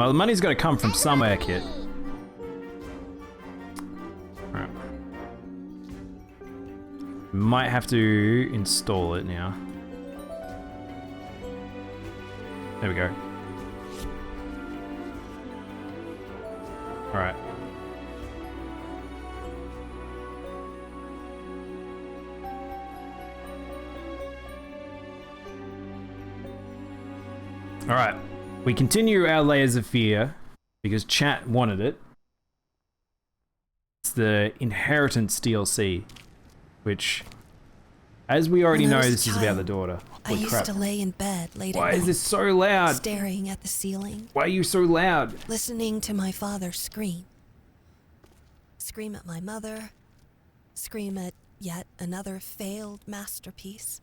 Well, the money's got to come from somewhere, kid. Alright. Might have to install it now. There we go. Alright. Alright. We continue our Layers of Fear because chat wanted it. It's the Inheritance DLC, which, as we already know, this is about the daughter. I used to lay in bed late at night. Why is this so loud? Staring at the ceiling. Why are you so loud? Listening to my father scream. Scream at my mother. Scream at yet another failed masterpiece.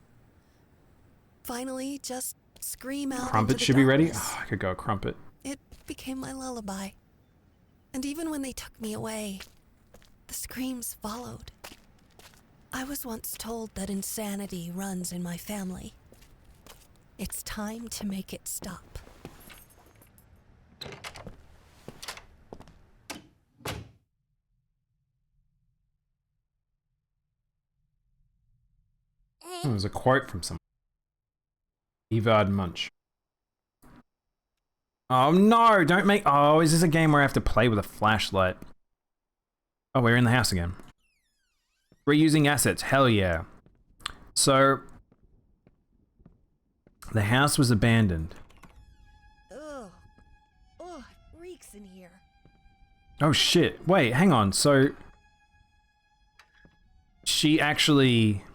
Finally, just scream out. Crumpet should be ready? Oh, I could go a crumpet. It became my lullaby. And even when they took me away, the screams followed. I was once told that insanity runs in my family. It's time to make it stop. It was a quote from someone. Evard Munch. Oh no, don't make... Oh, is this a game where I have to play with a flashlight? Oh, we're in the house again. Reusing assets, hell yeah. So, the house was abandoned. Ugh. Ugh, it reeks in here. Oh shit, wait, hang on, so... She actually...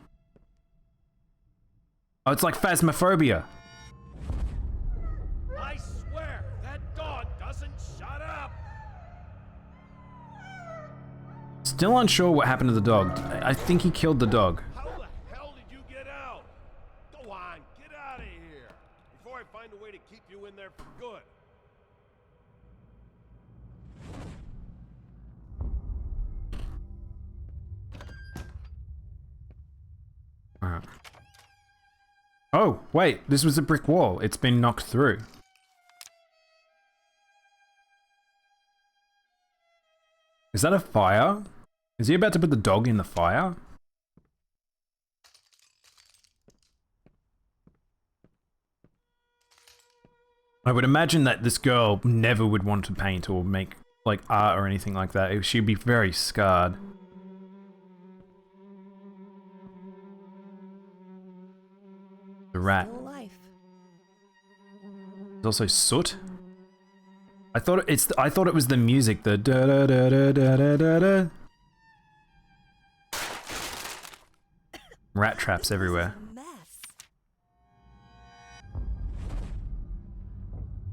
Oh, it's like phasmophobia. I swear, that dog doesn't shut up. Still unsure what happened to the dog. I think he killed the dog. How the hell did you get out? Go on, get out of here before I find a way to keep you in there for good. Alright. Oh, wait, this was a brick wall. It's been knocked through. Is that a fire? Is he about to put the dog in the fire? I would imagine that this girl never would want to paint or make like art or anything like that. She'd be very scarred. The rat. There's also soot. I thought it was the music, the da da da da da da da da. Rat traps everywhere.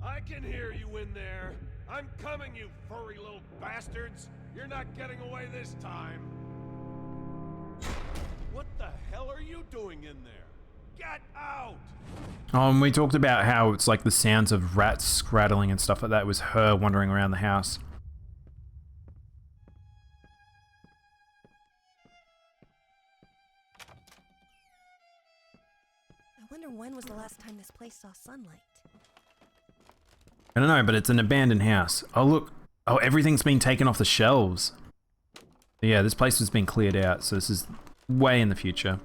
I can hear you in there. I'm coming, you furry little bastards. You're not getting away this time. What the hell are you doing in there? Get out! And we talked about how it's like the sounds of rats scrattling and stuff like that. It was her wandering around the house. I wonder when was the last time this place saw sunlight? I don't know, but it's an abandoned house. Oh look, oh everything's been taken off the shelves. Yeah, this place has been cleared out, so this is way in the future.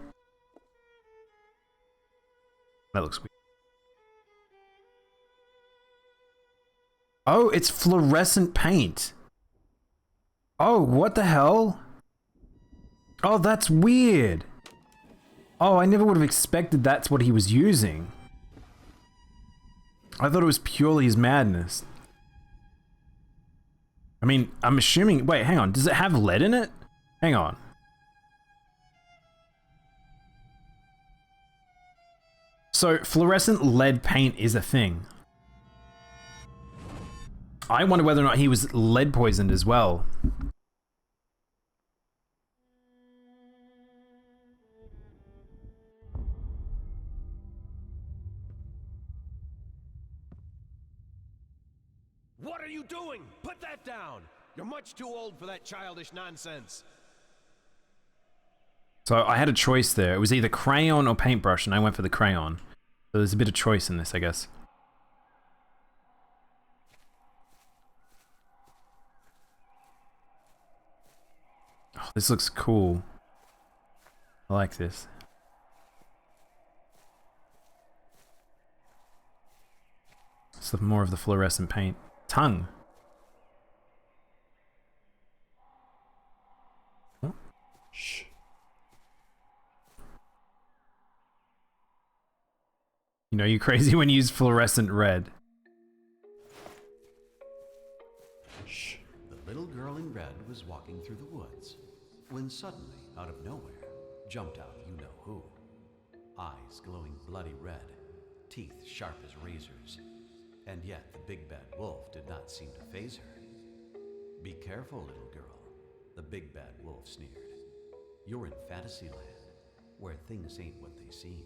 That looks weird. Oh, it's fluorescent paint. Oh, what the hell? Oh, that's weird. Oh, I never would have expected that's what he was using. I thought it was purely his madness. I mean, I'm assuming... Wait, hang on. Does it have lead in it? Hang on. So, fluorescent lead paint is a thing. I wonder whether or not he was lead poisoned as well. What are you doing? Put that down! You're much too old for that childish nonsense. So I had a choice there. It was either crayon or paintbrush, and I went for the crayon. So there's a bit of choice in this, I guess. This looks cool. I like this. It's more of the fluorescent paint. Tongue. Oh. Shh. You know you're crazy when you use fluorescent red. Shh. The little girl in red was walking through the woods when suddenly, out of nowhere, jumped out you-know-who. Eyes glowing bloody red, teeth sharp as razors. And yet the big bad wolf did not seem to faze her. "Be careful, little girl," the big bad wolf sneered. "You're in Fantasyland, where things ain't what they seem."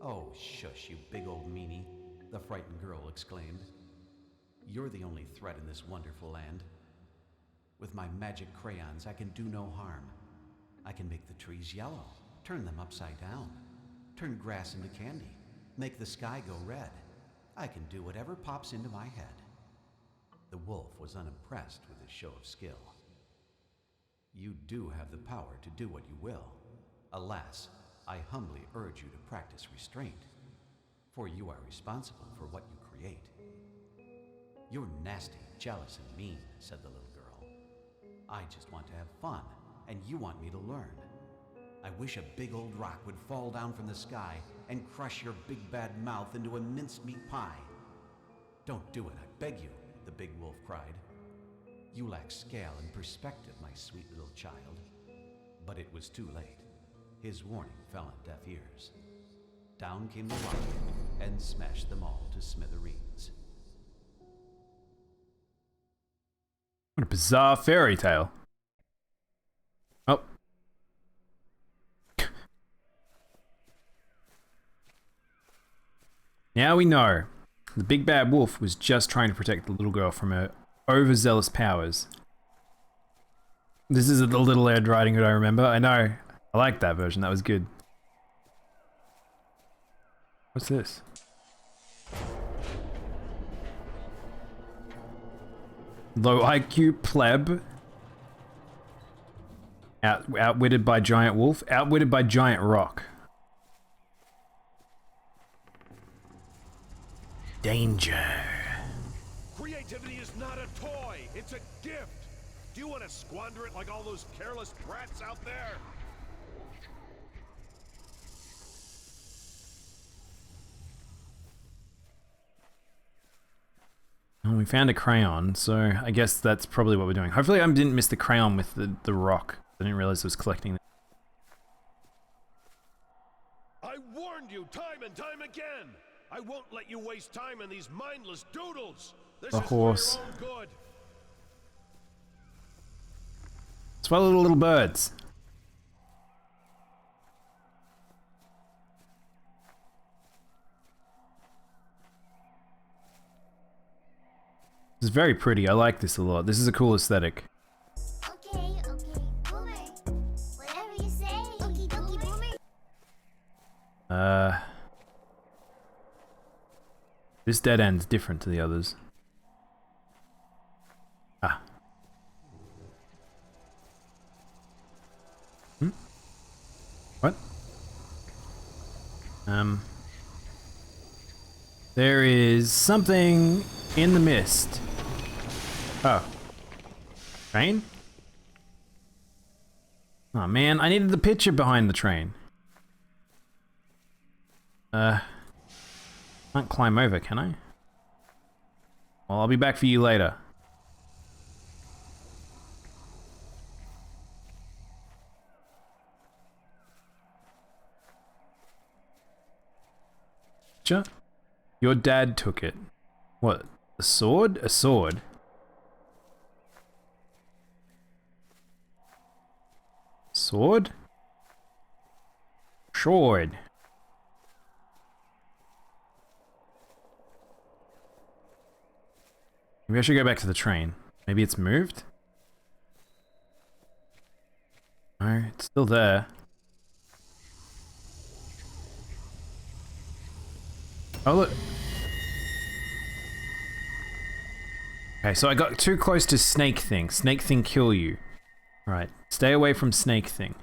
"Oh, shush, you big old meanie," the frightened girl exclaimed. "You're the only threat in this wonderful land. With my magic crayons, I can do no harm. I can make the trees yellow, turn them upside down, turn grass into candy, make the sky go red. I can do whatever pops into my head." The wolf was unimpressed with his show of skill. "You do have the power to do what you will. Alas, I humbly urge you to practice restraint, for you are responsible for what you create." "You're nasty, jealous, and mean," said the little girl. "I just want to have fun, and you want me to learn. I wish a big old rock would fall down from the sky and crush your big bad mouth into a mincemeat pie." "Don't do it, I beg you," the big wolf cried. "You lack scale and perspective, my sweet little child." But it was too late. His warning fell on deaf ears. Down came the rock and smashed them all to smithereens. What a bizarre fairy tale. Oh. Now we know. The big bad wolf was just trying to protect the little girl from her overzealous powers. This is the Little Red Riding Hood I remember. I know. I like that version. That was good. What's this? Low IQ pleb. Outwitted by giant wolf. Outwitted by giant rock. Danger. Creativity is not a toy, it's a gift. Do you want to squander it like all those careless brats out there? Well, we found a crayon, so I guess that's probably what we're doing. Hopefully I didn't miss the crayon with the rock. I didn't realize it was collecting. I warned you time and time again. I won't let you waste time on these mindless doodles. This A is horse. for your own good. Swallow the little birds. This is very pretty. I like this a lot. This is a cool aesthetic. Okay, Boomer. Whatever you say. Okie dokie, Boomer. This dead end's different to the others. Ah. What? There is something in the mist. Oh. Train? Oh man, I needed the picture behind the train. Can't climb over, can I? Well, I'll be back for you later. Sure. Your dad took it. What? A sword? A sword? Sword? Sword. Maybe I should go back to the train. Maybe it's moved? No, it's still there. Oh, look. Okay, so I got too close to Snake Thing. Snake Thing kill you. Alright, stay away from snake thing.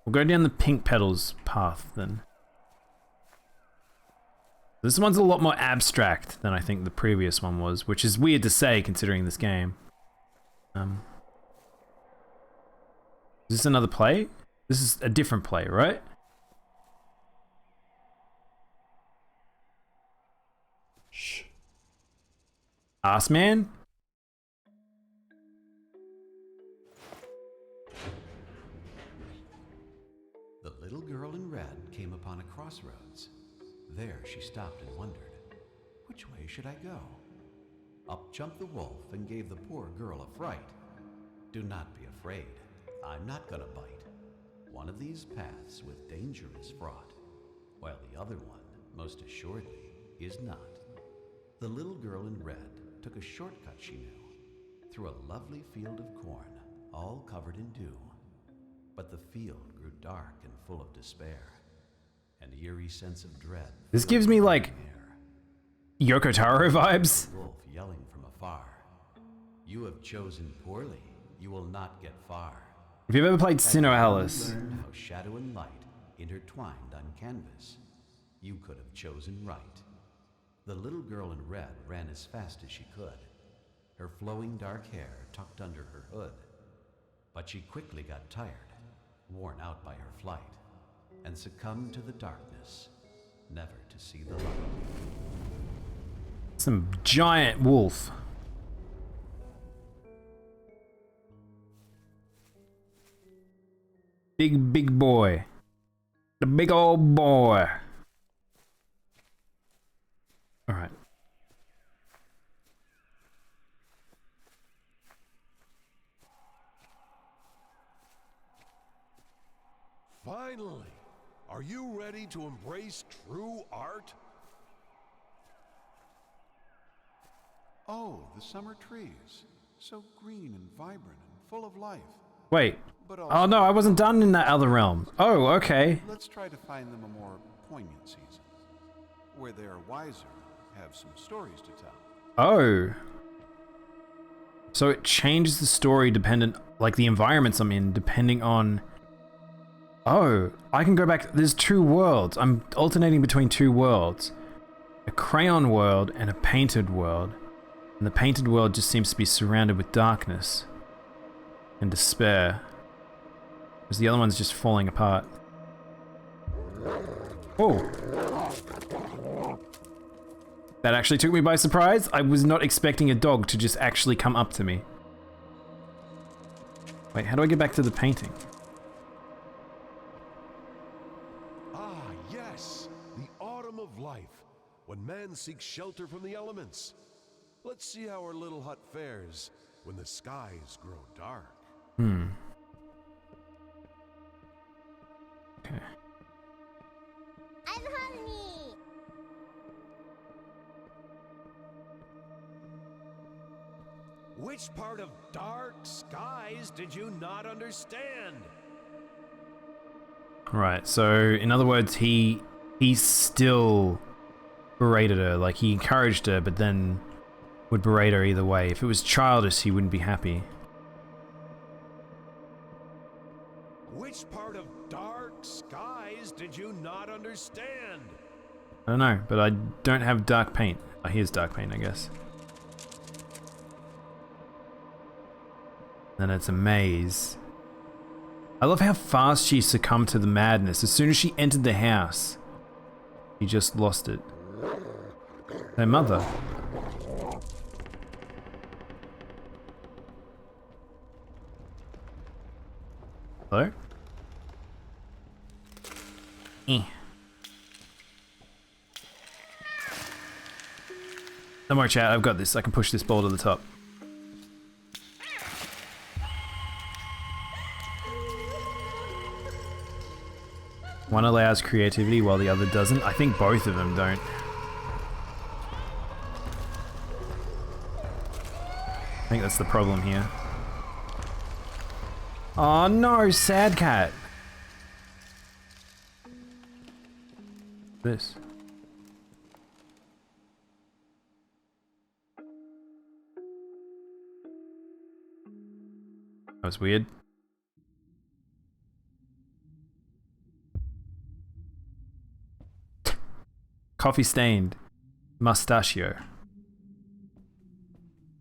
We'll go down the pink petals path then. This one's a lot more abstract than I think the previous one was, which is weird to say considering this game. Is this another play? This is a different play, right? Shh. Ass man? The little girl in red came upon a crossroads. There she stopped and wondered, which way should I go? Up jumped the wolf and gave the poor girl a fright. Do not be afraid, I'm not gonna bite. One of these paths with danger is fraught, while the other one, most assuredly, is not. The little girl in red took a shortcut she knew, through a lovely field of corn, all covered in dew. But the field grew dark and full of despair. An eerie sense of dread. This gives me like Yoko Taro vibes. The wolf yelling from afar. You have chosen poorly. You will not get far. If you've ever played Sinnoh Alice, Learned how shadow and light intertwined on canvas. You could have chosen right. The little girl in red ran as fast as she could, her flowing dark hair tucked under her hood. But she quickly got tired, worn out by her flight, and succumbed to the darkness, never to see the light. some giant wolf. Big boy. The big old boy. Alright. Finally! Are you ready to embrace true art? Oh, the summer trees. So green and vibrant and full of life. Wait. But Oh also, no, I wasn't done in that other realm. Oh, okay. let's try to find them a more poignant season. Where they are wiser, have some stories to tell. Oh. So it changes the story dependent, like the environments I'm in, depending on... Oh, I can go back. There's two worlds. I'm alternating between two worlds. A crayon world and a painted world. And the painted world just seems to be surrounded with darkness and despair. Because the other one's just falling apart. Oh. That actually took me by surprise. I was not expecting a dog to just actually come up to me. Wait, how do I get back to the painting? Ah, yes! The autumn of life, when man seeks shelter from the elements. Let's see how our little hut fares when the skies grow dark. Okay. I'm hungry. Which part of dark skies did you not understand? Right, so in other words, he still berated her. Like, he encouraged her, but then would berate her either way. If it was childish, he wouldn't be happy. Which part of dark skies did you not understand? I don't know, but I don't have dark paint. Oh, here's dark paint, I guess. Then it's a maze. I love how fast she succumbed to the madness. As soon as she entered the house, she just lost it. Her mother. Hello? Don't worry, chat. I've got this. I can push this ball to the top. One allows creativity while the other doesn't. I think both of them don't. I think that's the problem here. Oh no, sad cat. This. That was weird. Coffee stained. Mustachio.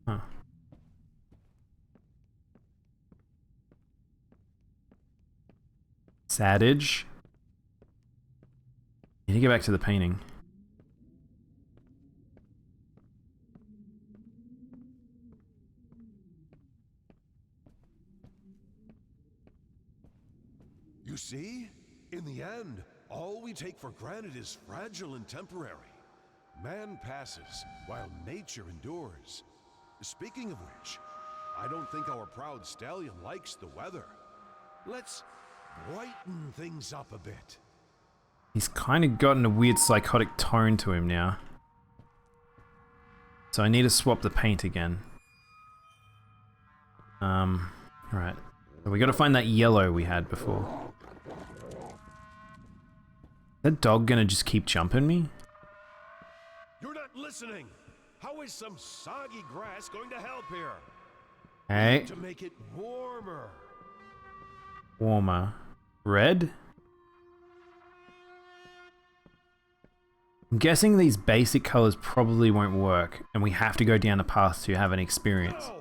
Huh. Sadage. Need to get back to the painting. You see? In the end, all we take for granted is fragile and temporary. Man passes, while nature endures. Speaking of which, I don't think our proud stallion likes the weather. Let's brighten things up a bit. He's kind of gotten a weird psychotic tone to him now. So I need to swap the paint again. Right. So we gotta find that yellow we had before. Is that dog gonna just keep jumping me? You're not listening! How is some soggy grass going to help here? Hey. To make it warmer. Warmer. Red? I'm guessing these basic colors probably won't work, and we have to go down a path to have an experience. No!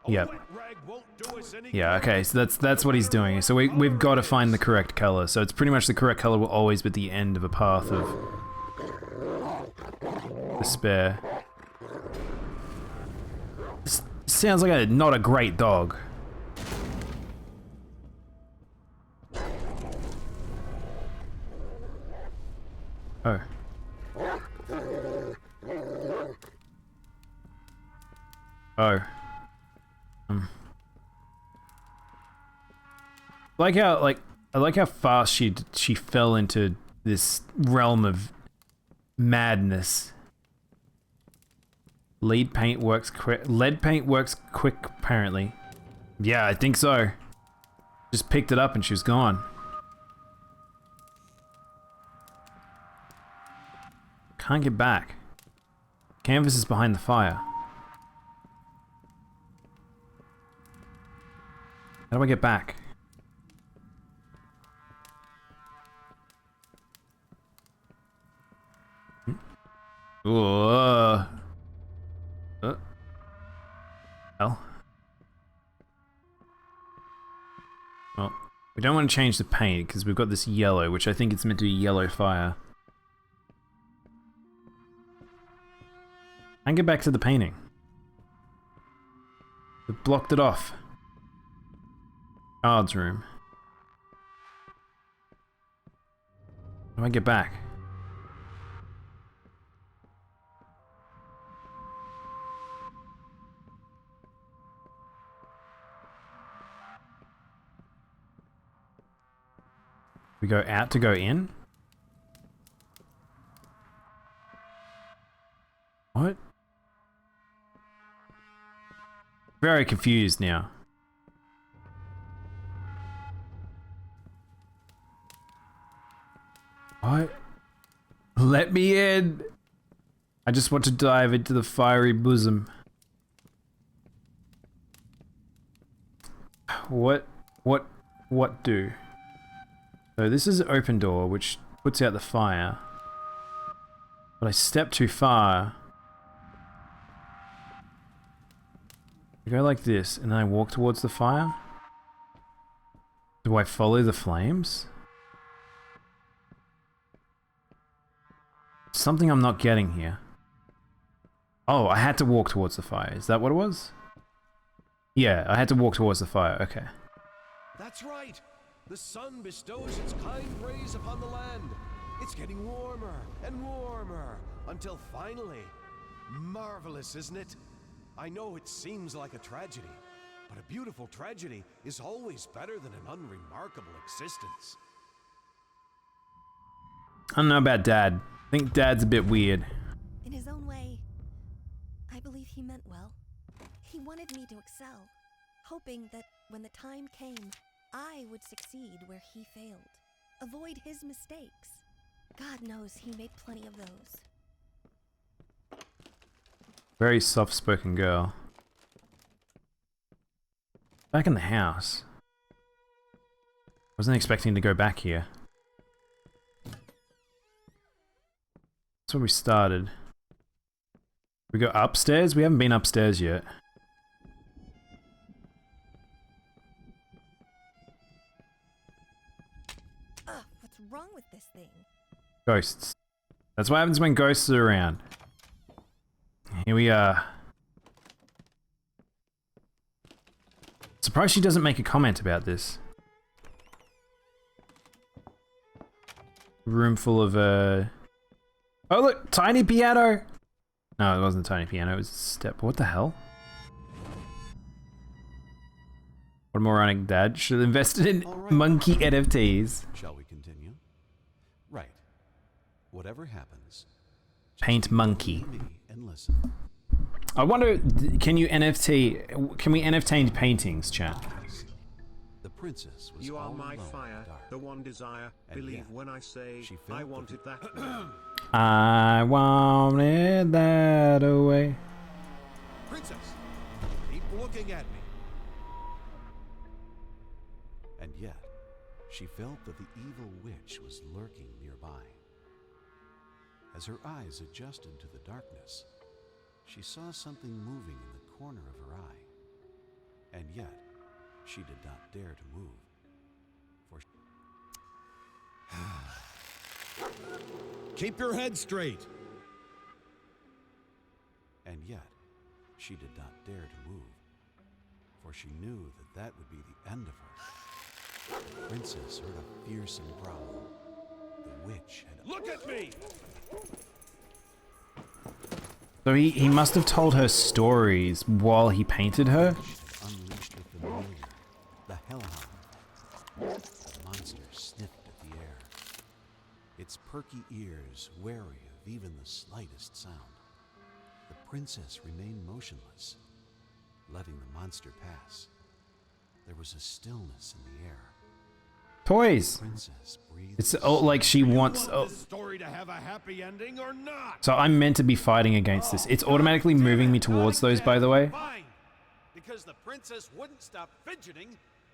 Yep. Wet rag won't do us any Yeah, good. okay, so that's what he's doing. So we've got to find the correct color. So it's pretty much the correct color will always be at the end of a path of despair. This sounds like not a great dog. Oh. Oh. I like how fast she fell into this realm of madness. Lead paint works quick. Lead paint works quick, apparently. Yeah, I think so. Just picked it up and she was gone. Can't get back. Canvas is behind the fire. How do I get back? Ooh, hell. Well, we don't want to change the paint because we've got this yellow, which I think it's meant to be yellow fire. And get back to the painting. We've blocked it off. Guards room. How do I get back? We go out to go in? What? Very confused now. What? Let me in! I just want to dive into the fiery bosom. What do? So this is an open door, which puts out the fire. But I step too far. I go like this, and then I walk towards the fire? Do I follow the flames? Something I'm not getting here. Oh, I had to walk towards the fire. Is that what it was? Yeah, I had to walk towards the fire. Okay. That's right. The sun bestows its kind rays upon the land. It's getting warmer and warmer until finally... Marvelous, isn't it? I know it seems like a tragedy, but a beautiful tragedy is always better than an unremarkable existence. I don't know about Dad. I think Dad's a bit weird. In his own way, I believe he meant well. He wanted me to excel, hoping that when the time came, I would succeed where he failed. Avoid his mistakes. God knows he made plenty of those. Very soft-spoken girl. Back in the house. Wasn't expecting to go back here. That's where we started. We go upstairs? We haven't been upstairs yet. What's wrong with this thing? Ghosts. That's what happens when ghosts are around. Here we are. Surprised she doesn't make a comment about this. Room full of oh look, tiny piano! No, it wasn't a tiny piano, it was a step. What the hell? What a moronic dad. Should have invested in monkey NFTs. Shall we continue? Right. Whatever happens, Paint monkey. me and listen. I wonder, can we NFT paintings, chat? The princess was You are all my alone in fire, the dark. the one desire. And Believe yet, when I say she felt I that wanted the- that. way. I wanted that away. Princess, keep looking at me. And yet, she felt that the evil witch was lurking nearby. As her eyes adjusted to the darkness, she saw something moving in the corner of her eye. And yet, she did not dare to move. For Keep your head straight. And yet, she did not dare to move, for she knew that that would be the end of her. The princess heard a fearsome growl. The witch had Look at me! So he must have told her stories while he painted her? unleashed her familiar, the hellhound. The monster sniffed at the air, its perky ears wary of even the slightest sound. The princess remained motionless, letting the monster pass. There was a stillness in the air. Toys! Princess breathed. It's like she wants... Want Oh, this story to have a happy ending or not? so I'm meant to be fighting against this. It's automatically moving me towards those, by the way. Fine, because the princess wouldn't stop fidgeting.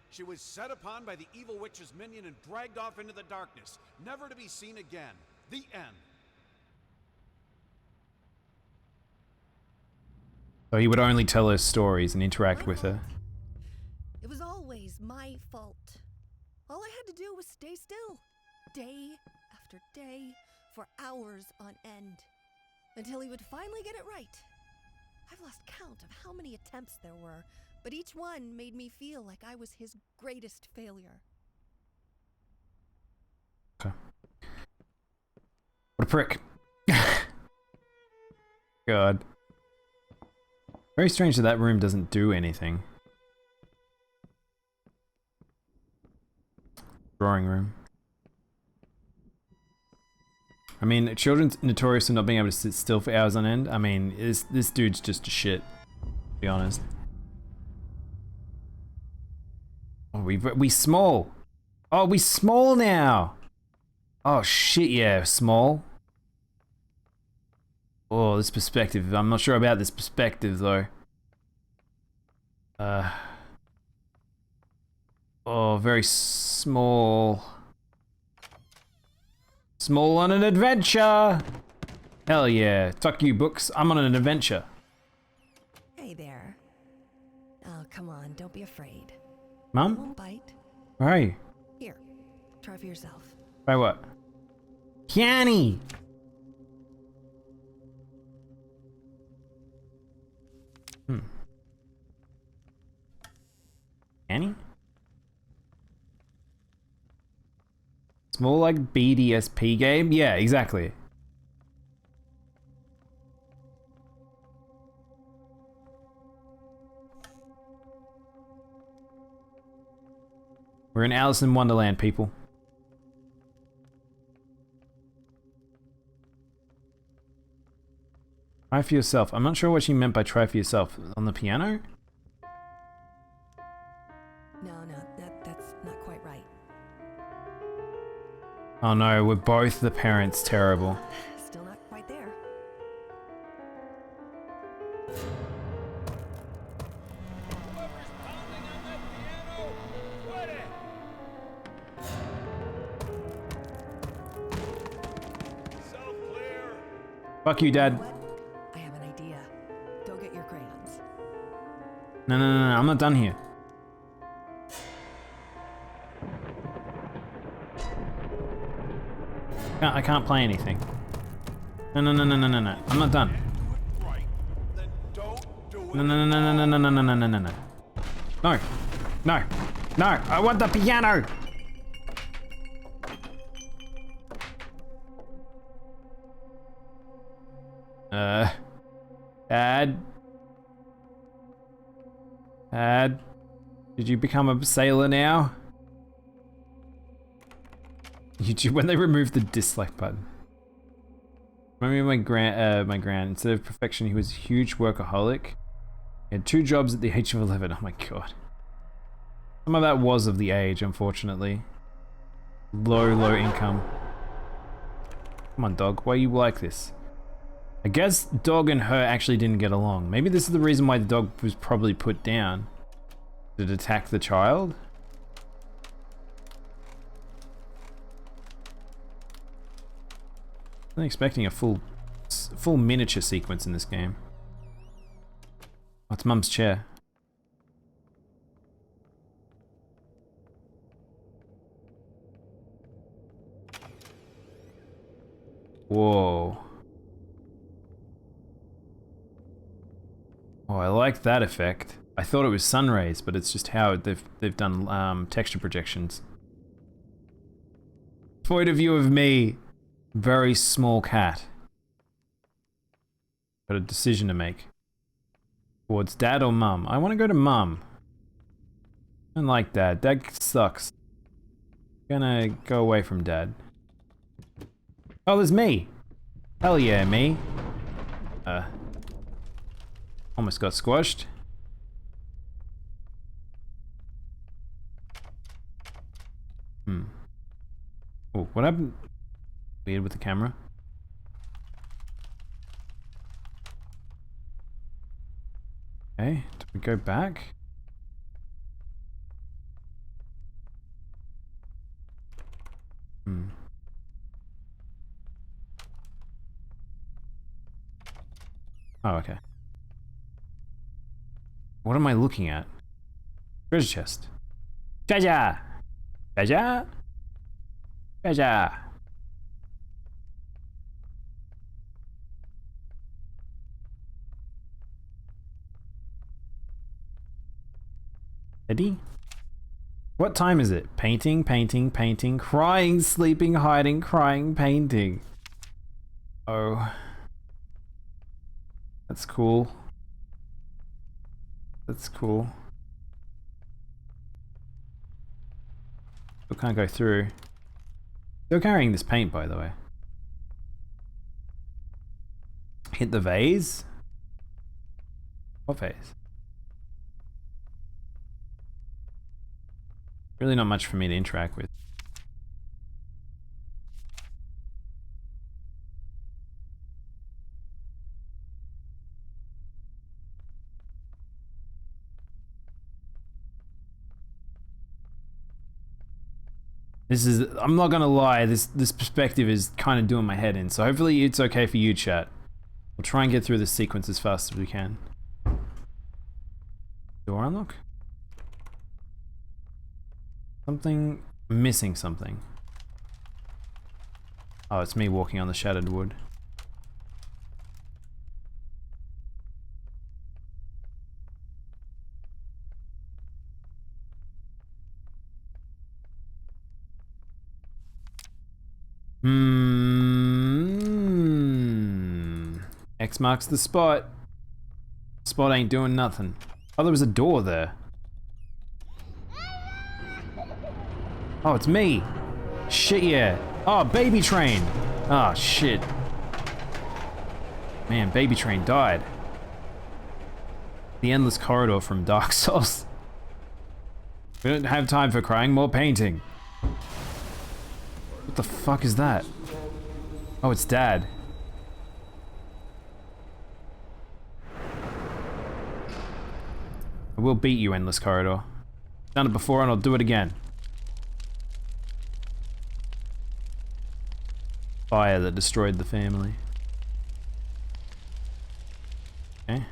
She was set upon by the evil witch's minion and dragged off into the darkness, never to be seen again. The end. So he would only tell her stories and interact with her. It was always my fault. All I had to do was stay still, day after day, for hours on end, until he would finally get it right. I've lost count of how many attempts there were, but each one made me feel like I was his greatest failure. Okay. What a prick. God. Very strange that that room doesn't do anything. Drawing room. I mean, children's notorious for not being able to sit still for hours on end. I mean, this dude's just a shit, to be honest. Oh, we small. Oh, we small now. Oh shit, yeah, small. Oh, this perspective. I'm not sure about this perspective though. Oh, very small. Small on an adventure! Hell yeah. Fuck you, books. I'm on an adventure. Hey there. Oh, come on, don't be afraid. I Mum? won't bite. Where are you? Here, try for yourself. By what? Kiani! Kiani? It's more like BDSP game? Yeah, exactly. We're in Alice in Wonderland, people. Try for yourself. I'm not sure what she meant by try for yourself. On the piano? No, that's not quite right. Oh no, we're both the parents terrible. Still not quite there. Fuck you, Dad. What? I have an idea. Go get your crayons. No, no, no, no, I'm not done here. I can't play anything. No, no, no, no, no, no, no. I'm not done. Right. Then don't do it. No, no, no, no, no, no, no, no, no, no, no. No. No. No. I want the piano. Dad? Dad? Did you become a sailor now? When they removed the dislike button. Remember my grand, instead of perfection, he was a huge workaholic. He had 2 jobs at the age of 11. Oh my god. Some of that was of the age, unfortunately. Low income. Come on, dog. Why are you like this? I guess dog and her actually didn't get along. Maybe this is the reason why the dog was probably put down. Did it attack the child? I'm expecting a full miniature sequence in this game. Oh, it's Mum's chair. Whoa. Oh, I like that effect. I thought it was sun rays, but it's just how they've done texture projections. Point of view of me, very small cat. Got a decision to make. Towards dad or mum? I want to go to mum. I don't like dad. Dad sucks. Gonna go away from dad. Oh, there's me. Hell yeah, me. Almost got squashed. Oh, what happened? Weird with the camera. Okay, do we go back? Oh, okay. What am I looking at? Treasure chest. Treasure! Treasure! Treasure! Eddie? What time is it? Painting, painting, painting, crying, sleeping, hiding, crying, painting. Oh. That's cool. That's cool. Still can't go through. Still carrying this paint, by the way. Hit the vase? What vase? Really not much for me to interact with. This is, I'm not gonna lie, this perspective is kind of doing my head in, so hopefully it's okay for you, chat. We'll try and get through this sequence as fast as we can. Door unlock? Something, missing something. Oh, it's me walking on the shattered wood. X marks the spot. Spot ain't doing nothing. Oh, there was a door there. Oh, it's me. Shit, yeah. Oh, Baby Train. Oh, shit. Man, Baby Train died. The endless corridor from Dark Souls. We don't have time for crying, more painting. What the fuck is that? Oh, it's Dad. I will beat you, endless corridor. Done it before and I'll do it again. Fire that destroyed the family. Okay.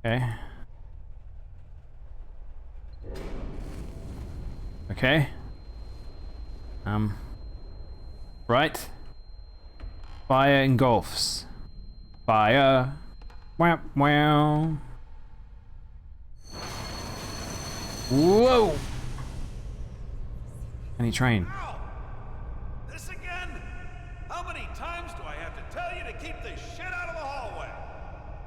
Okay. Okay. Right. Fire engulfs. Fire. Wow, wow. Whoa! Any train? Ow! This again? How many times do I have to tell you to keep this shit out of the hallway?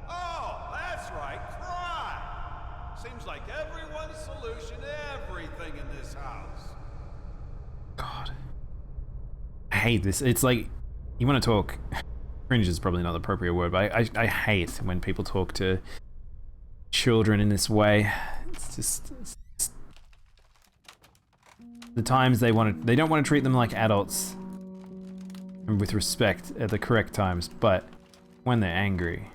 Oh, that's right, cry! Seems like everyone's solution to everything in this house. God. I hate this. It's like, you want to talk... Cringe is probably not the appropriate word, but I hate when people talk to children in this way. It's just the times they don't want to treat them like adults and with respect at the correct times, but when they're angry.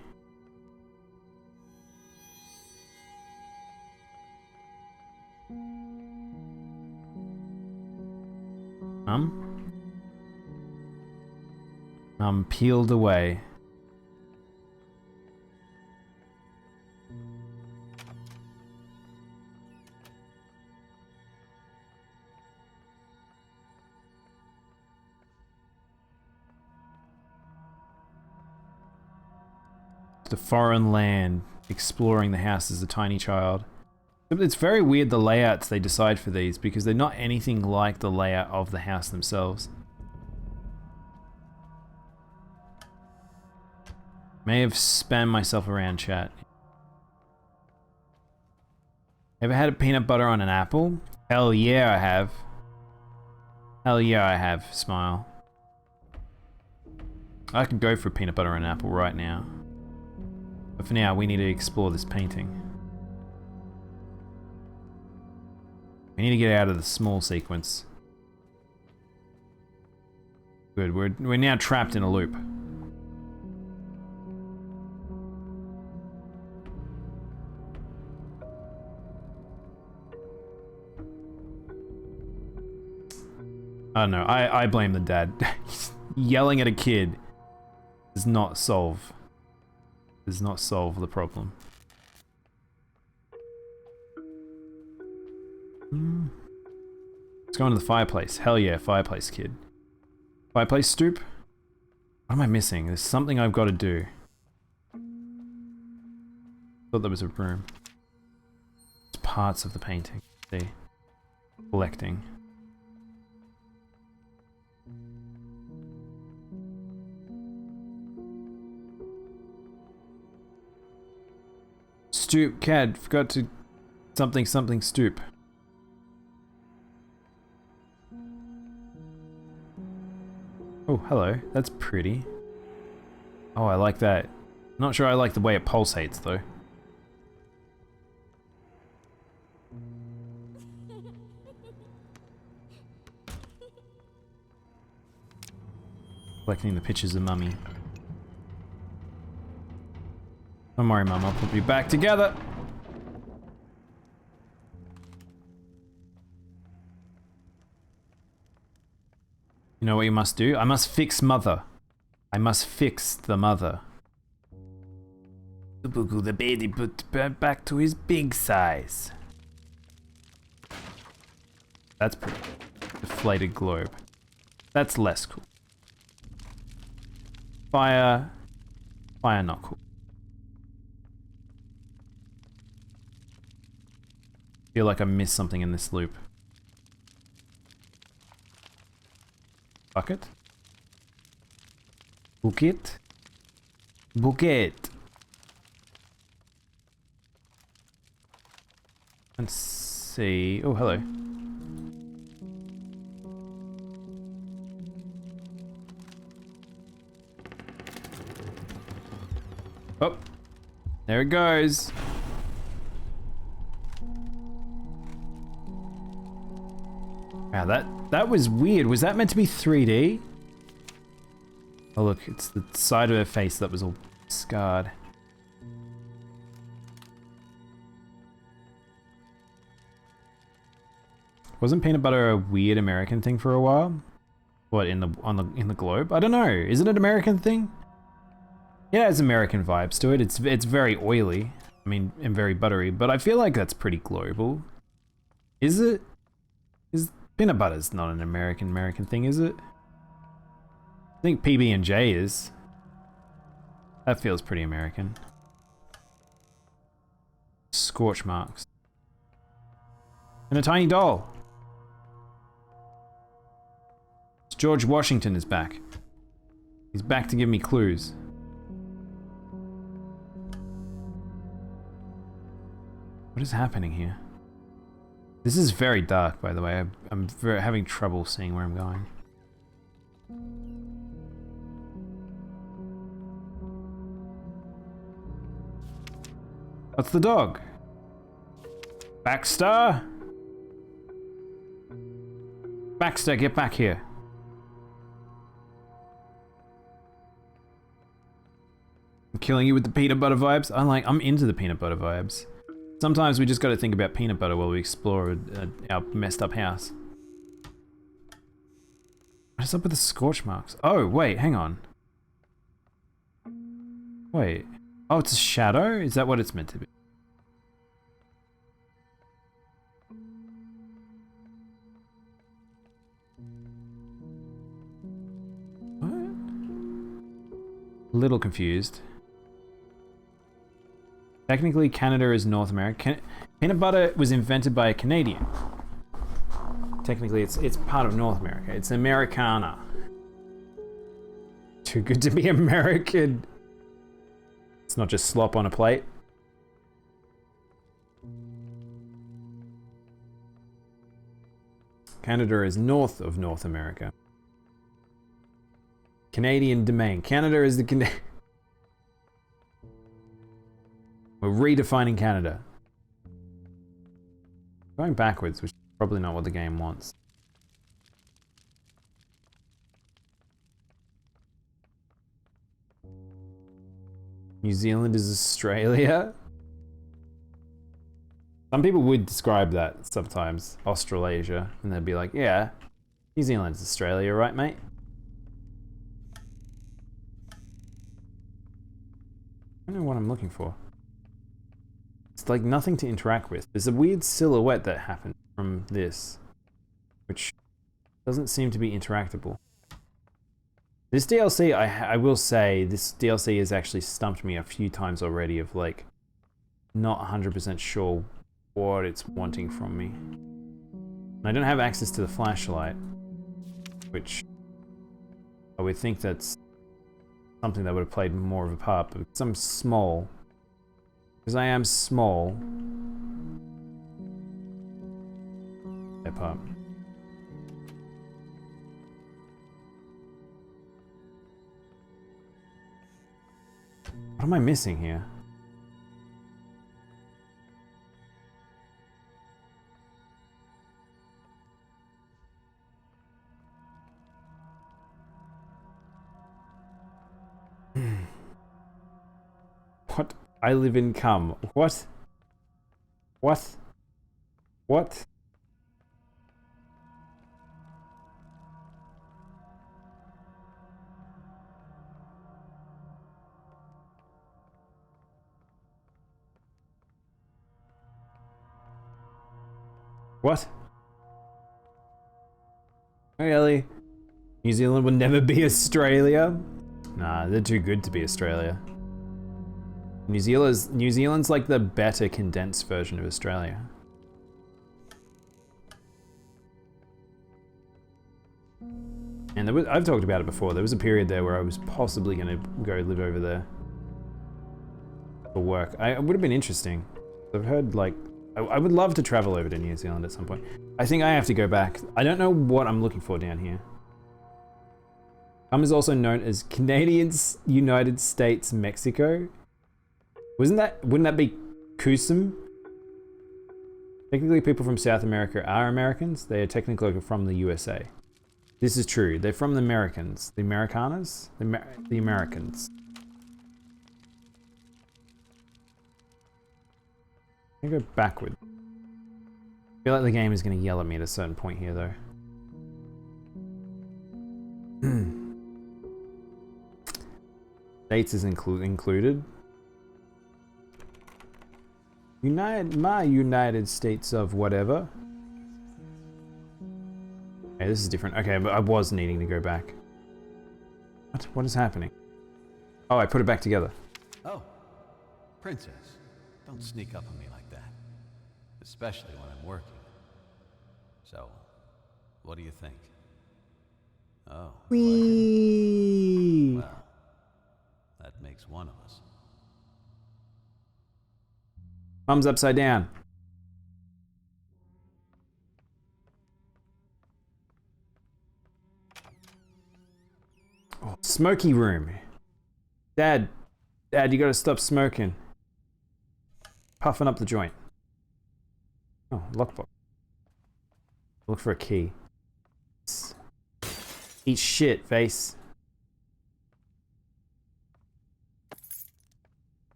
Peeled away. The foreign land, exploring the house as a tiny child. It's very weird the layouts they decide for these because they're not anything like the layout of the house themselves. May have spammed myself around, chat. Ever had a peanut butter on an apple? Hell yeah, I have. Hell yeah, I have. Smile. I could go for peanut butter on an apple right now. But for now, we need to explore this painting. We need to get out of the small sequence. Good, we're now trapped in a loop. I don't know, I blame the dad. Yelling at a kid does not solve the problem. Let's go into the fireplace. Hell yeah, fireplace kid. Fireplace stoop? What am I missing? There's something I've got to do. Thought there was a room. It's parts of the painting. See? Collecting. Stoop, Cad, forgot to something stoop. Oh, hello. That's pretty. Oh, I like that. Not sure I like the way it pulsates though. Collecting the pictures of Mummy. Don't worry, Mum, I'll put you back together. You know what you must do? I must fix Mother. I must fix the mother. The baby put back to his big size. That's pretty. Deflated globe. That's less cool. Fire. Fire not cool. Feel like I missed something in this loop. Bucket? Bucket? Bucket! Let's see. Oh, hello. Oh, there it goes. Wow, that was weird. Was that meant to be 3D? Oh look, it's the side of her face that was all scarred. Wasn't peanut butter a weird American thing for a while? What, in the globe? I don't know. Is it an American thing? Yeah, it's American vibes to it. It's very oily. I mean, and very buttery, but I feel like that's pretty global. Is it? Is peanut butter's not an American thing, is it? I think PB&J is. That feels pretty American. Scorch marks. And a tiny doll. George Washington is back. He's back to give me clues. What is happening here? This is very dark, by the way. I'm having trouble seeing where I'm going. What's the dog? Baxter? Baxter, get back here. I'm killing you with the peanut butter vibes. I'm into the peanut butter vibes. Sometimes we just got to think about peanut butter while we explore our messed up house. What is up with the scorch marks? Oh, wait, hang on. Wait. Oh, it's a shadow? Is that what it's meant to be? What? A little confused. Technically, Canada is North America. Peanut butter was invented by a Canadian. Technically, it's part of North America. It's Americana. Too good to be American. It's not just slop on a plate. Canada is north of North America. Canadian domain. Canada is the We're redefining Canada. Going backwards, which is probably not what the game wants. New Zealand is Australia? Some people would describe that sometimes, Australasia, and they'd be like, yeah, New Zealand is Australia, right, mate? I don't know what I'm looking for. It's like nothing to interact with. There's a weird silhouette that happened from this, which doesn't seem to be interactable. This DLC, I will say, this DLC has actually stumped me a few times already of like, not 100% sure what it's wanting from me. And I don't have access to the flashlight, which I would think that's something that would have played more of a part, but because I'm small, because I am small, that part. What am I missing here? What? I live in cum. What? What? What? What? Really? New Zealand would never be Australia? Nah, they're too good to be Australia. New Zealand's like the better condensed version of Australia. And I've talked about it before. There was a period there where I was possibly going to go live over there for work. It would have been interesting. I've heard like I would love to travel over to New Zealand at some point. I think I have to go back. I don't know what I'm looking for down here. Is also known as Canadians, United States, Mexico. Wouldn't that be Kusum? Technically, people from South America are Americans. They are technically from the USA. This is true. They're from the Americans. The Americanas? The Americans. I'm gonna go backward. I feel like the game is gonna yell at me at a certain point here, though. States is included. United States of whatever. Okay, this is different. Okay, but I was needing to go back. What is happening? Oh, I put it back together. Oh, Princess, don't sneak up on me like that. Especially when I'm working. So, what do you think? Oh, Whee! well, that makes one of us. Thumbs upside down. Oh, smoky room. Dad, you gotta stop smoking. Puffing up the joint. Oh, lockbox. Look for a key. Eat shit, face.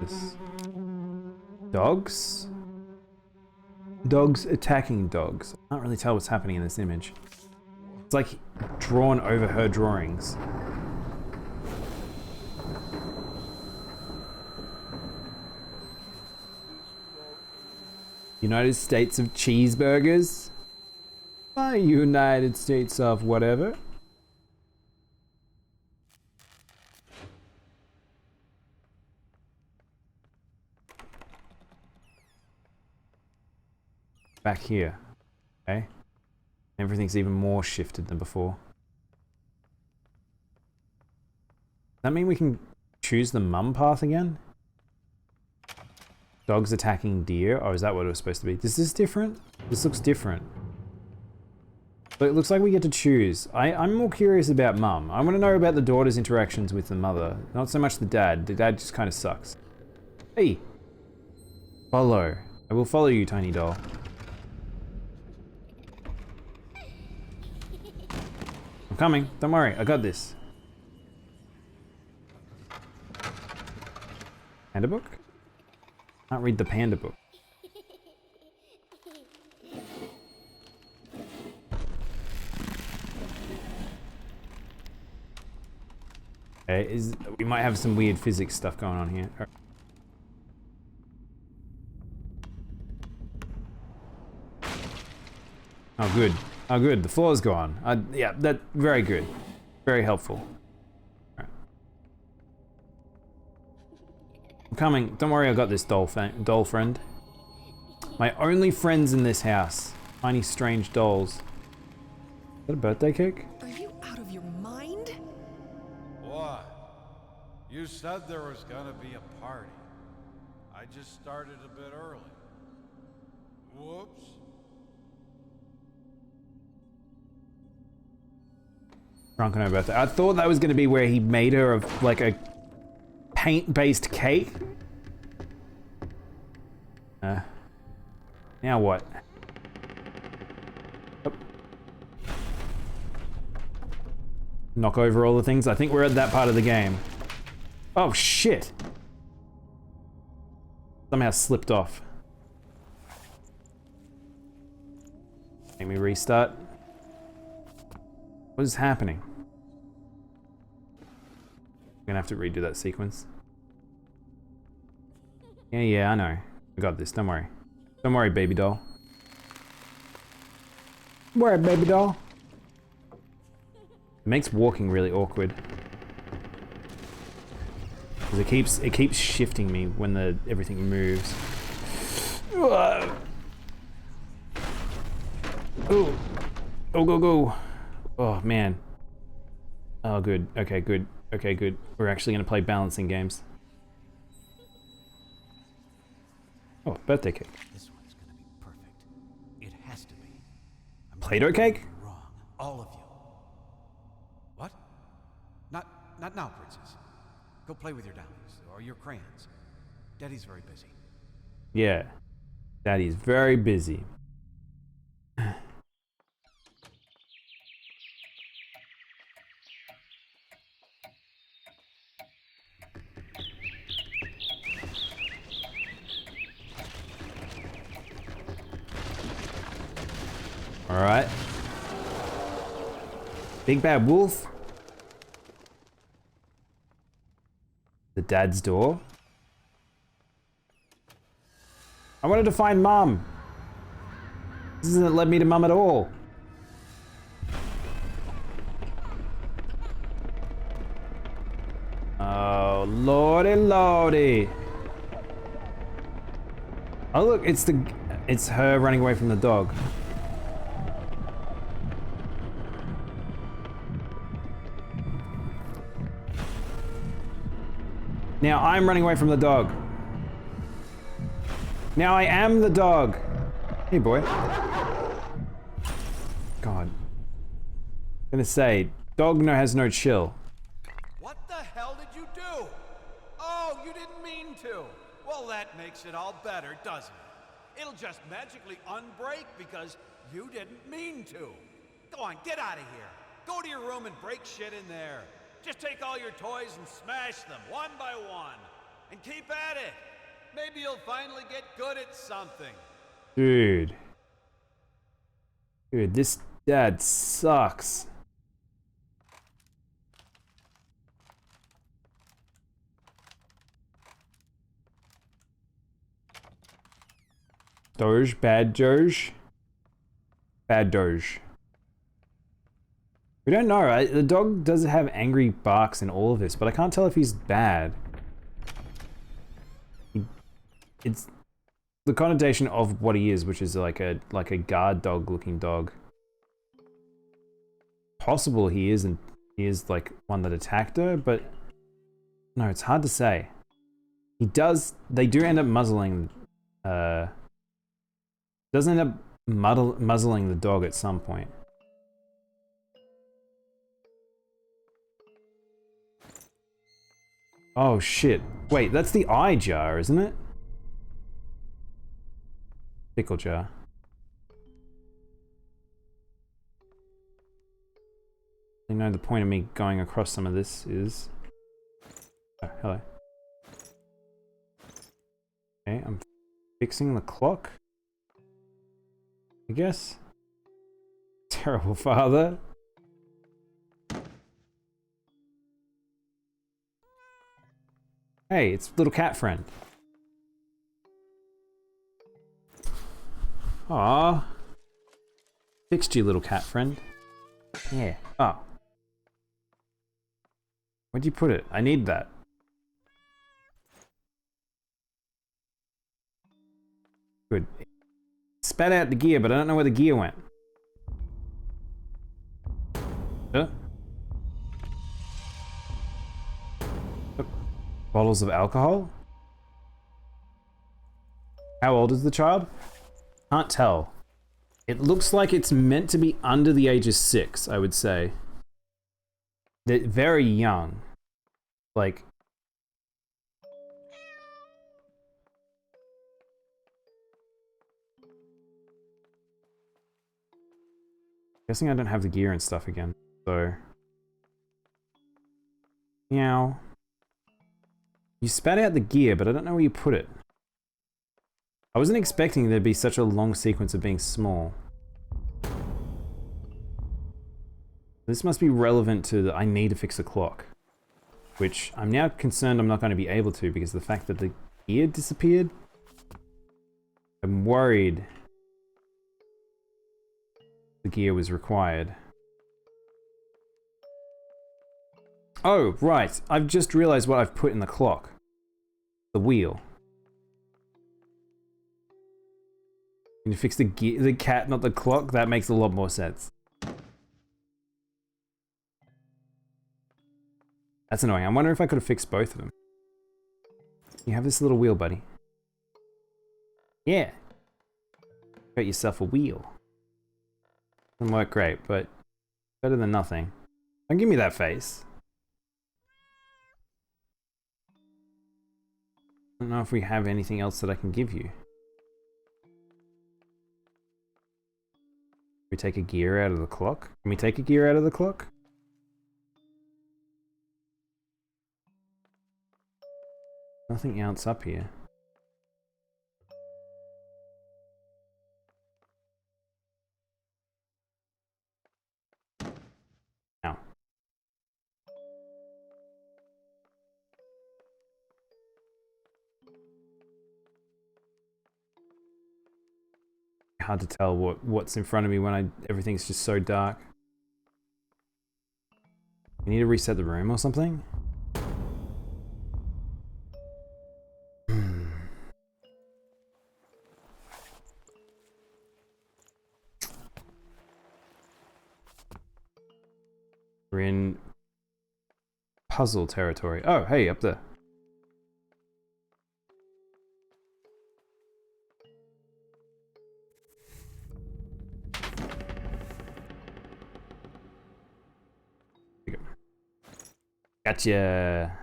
This. Dogs? Dogs attacking dogs. I can't really tell what's happening in this image. It's like drawn over her drawings. United States of cheeseburgers? By United States of whatever. Back here. Okay. Everything's even more shifted than before. Does that mean we can choose the mum path again? Dogs attacking deer? Oh, is that what it was supposed to be? Is this different? This looks different. But it looks like we get to choose. I'm more curious about mum. I want to know about the daughter's interactions with the mother. Not so much the dad. The dad just kind of sucks. Hey! Follow. I will follow you, tiny doll. I'm coming. Don't worry. I got this. Panda book? Can't read the panda book. Okay, we might have some weird physics stuff going on here. Oh, good. Oh, good. The floor's gone. Yeah, that's very good. Very helpful. Right. I'm coming. Don't worry, I got this, doll friend. My only friends in this house. Tiny, strange dolls. Is that a birthday cake? Are you out of your mind? What? You said there was gonna be a party. I just started a bit early. Whoops. Drunk on her birthday. I thought that was going to be where he made her of like a paint-based cake. Now what? Oh. Knock over all the things. I think we're at that part of the game. Oh shit! Somehow slipped off. Make me restart. What is happening? I'm gonna have to redo that sequence. Yeah, I know. I got this, don't worry. Don't worry, baby doll. Don't worry, baby doll. It makes walking really awkward. Because it keeps shifting me when everything moves. Oh, go. Oh, man. Oh, good. Okay, good. Okay, good. We're actually going to play balancing games. Oh, birthday cake. This one's gonna be perfect. It has to be. Play-Doh cake? Wrong. All of you. What? Not now, Princess. Go play with your dollies or your crayons. Daddy's very busy. Yeah. Daddy's very busy. Alright. Big bad wolf. The dad's door. I wanted to find Mum. This hasn't led me to Mum at all. Oh, lordy lordy. Oh look, it's her running away from the dog. Now I'm running away from the dog. Now I am the dog. Hey boy. God. I'm gonna say, dog has no chill. What the hell did you do? Oh, you didn't mean to. Well, that makes it all better, doesn't it? It'll just magically unbreak because you didn't mean to. Go on, get out of here. Go to your room and break shit in there. Just take all your toys and smash them, one by one. And keep at it. Maybe you'll finally get good at something. Dude. Dude, this dad sucks. Doge, bad Doge. Bad Doge. We don't know, right? The dog does have angry barks in all of this, but I can't tell if he's bad. It's the connotation of what he is, which is like a guard dog looking dog. Possible he is, and he is like one that attacked her, but no, it's hard to say. They do end up muzzling, does end up muzzling the dog at some point. Oh shit. Wait, that's the eye jar, isn't it? Pickle jar. I know the point of me going across some of this is... Oh, hello. Okay, I'm fixing the clock. I guess. Terrible father. Hey, it's little cat friend. Aww. Fixed you, little cat friend. Yeah. Oh. Where'd you put it? I need that. Good. Spat out the gear, but I don't know where the gear went. Huh? Bottles of alcohol? How old is the child? Can't tell. It looks like it's meant to be under the age of 6, I would say. They're very young. Like... Guessing I don't have the gear and stuff again, so... Meow. You spat out the gear, but I don't know where you put it. I wasn't expecting there'd be such a long sequence of being small. This must be relevant to the I need to fix the clock. Which I'm now concerned I'm not going to be able to because of the fact that the gear disappeared. I'm worried the gear was required. Oh, right. I've just realized what I've put in the clock. The wheel. Can you fix the gear, the cat, not the clock? That makes a lot more sense. That's annoying. I wonder if I could have fixed both of them. You have this little wheel, buddy. Yeah. Got yourself a wheel. Doesn't work great, but better than nothing. Don't give me that face. I don't know if we have anything else that I can give you. We take a gear out of the clock? Can we take a gear out of the clock? Nothing else up here. Hard to tell what's in front of me when everything's just so dark. I need to reset the room or something? We're in puzzle territory. Oh, hey, up there. Here we go. Gotcha.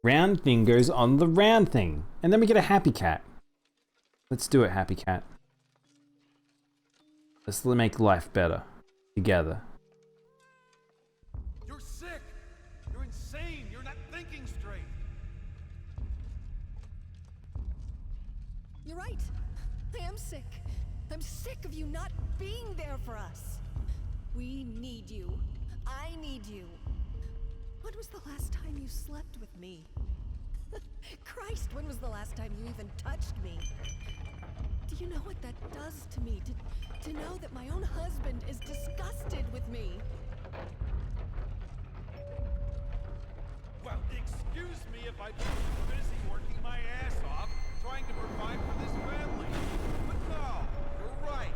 Round thing goes on the round thing. And then we get a happy cat. Let's do it, happy cat. Let's make life better. Together. You're sick! You're insane! You're not thinking straight! You're right. I am sick. I'm sick of you not being there for us. We need you. I need you. When was the last time you slept with me? Christ, when was the last time you even touched me? Do you know what that does to me? To know that my own husband is disgusted with me. Well, excuse me if I've been too busy working my ass off trying to provide for this family. But no, you're right.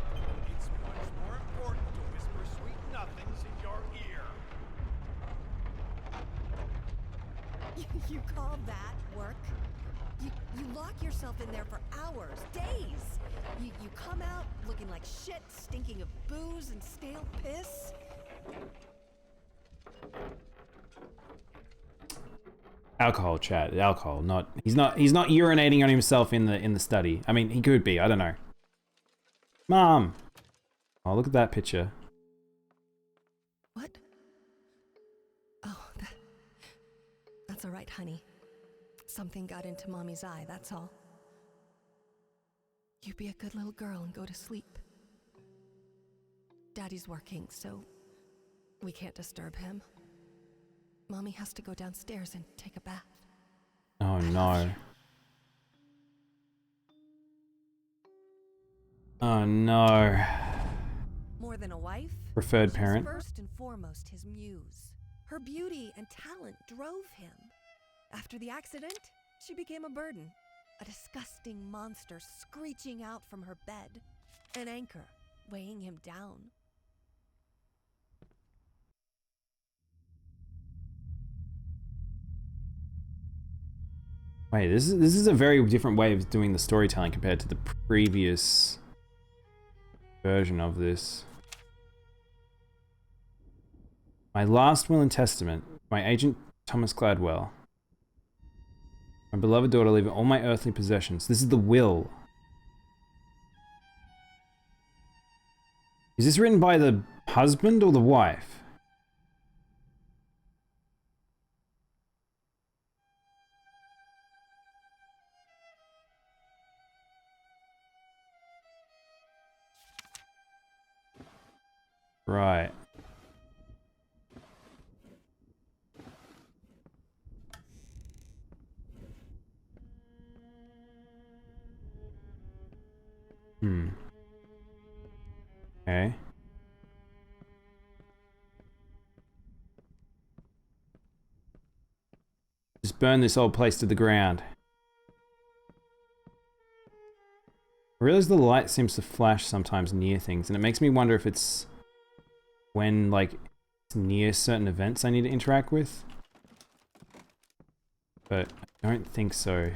It's much more important to whisper sweet nothings in your ear. You call that work? You lock yourself in there for hours, days. You come out looking like shit, stinking of booze and stale piss. Alcohol, chat. Alcohol. He's not urinating on himself in the study. I mean, he could be. I don't know. Mom. Oh, look at that picture. What? Oh, that's all right, honey. Something got into Mommy's eye, that's all. You be a good little girl and go to sleep. Daddy's working, so we can't disturb him. Mommy has to go downstairs and take a bath. Oh no. Oh no. More than a wife, Preferred she's parent. first and foremost his muse. Her beauty and talent drove him. After the accident, she became a burden. A disgusting monster screeching out from her bed. An anchor weighing him down. Wait, this is a very different way of doing the storytelling compared to the previous version of this. My last will and testament, my agent Thomas Gladwell. My beloved daughter leaving all my earthly possessions. This is the will. Is this written by the husband or the wife? Right. Okay. Just burn this old place to the ground. I realize the light seems to flash sometimes near things, and it makes me wonder if it's when, like, it's near certain events I need to interact with. But I don't think so.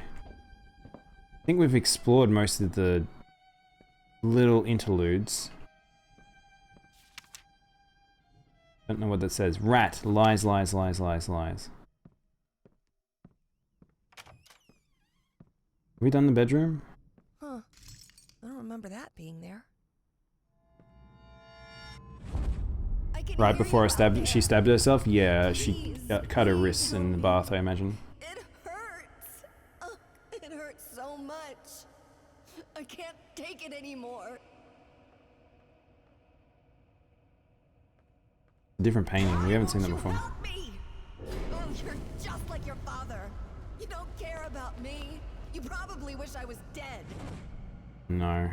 I think we've explored most of the little interludes. Don't know what that says. Rat. Lies, lies, lies, lies, lies. Have we done the bedroom? Huh. I don't remember that being there. Right before she stabbed herself? Yeah, she cut her wrists in the bath, I imagine. It hurts. Oh, it hurts so much. I can't take it anymore. Different painting. We haven't seen that before. Help me. Oh, you're just like your father. You don't care about me. You probably wish I was dead. No.